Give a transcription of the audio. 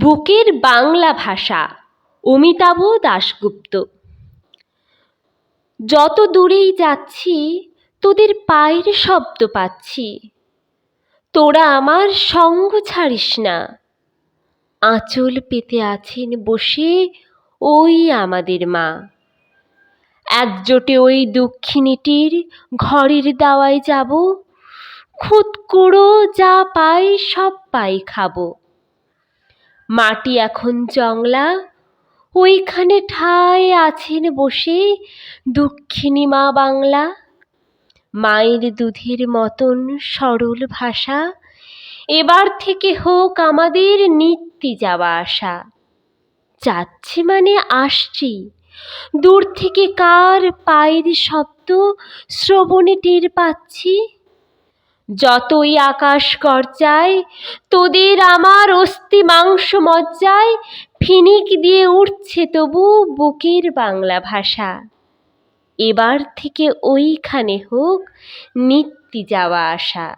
বুকের বাংলা ভাষা অমিতাভ দাশগুপ্ত। যত দূরেই যাচ্ছি তোদের পায়ের শব্দ পাচ্ছি, তোরা আমার সঙ্গ ছাড়িস না। আঁচল পেতে আছেন বসে ওই আমাদের মা, একজোটে ওই দক্ষিণীটির ঘরের দাওয়ায় যাব। খুদ কুড়ো যা পাই সব পাই খাবো। মাটি এখন জংলা, ওইখানে ঠায় আছেন বসে দক্ষিণী মা বাংলা। মায়ের দুধের মতন সরল ভাষা, এবার থেকে হোক আমাদের নিত্যি যাওয়া আসা। যাচ্ছি মানে আসছি, দূর থেকে কার পায়ের শব্দ শ্রবণে টের পাচ্ছি। যতই আকাশ গর্জায় তোদের আমার অস্থি মাংস মজ্জায় ফিনিক দিয়ে উঠছে তবু বুকের বাংলা ভাষা। এবার থেকে ওইখানে হোক নিত্যি যাওয়া আসা।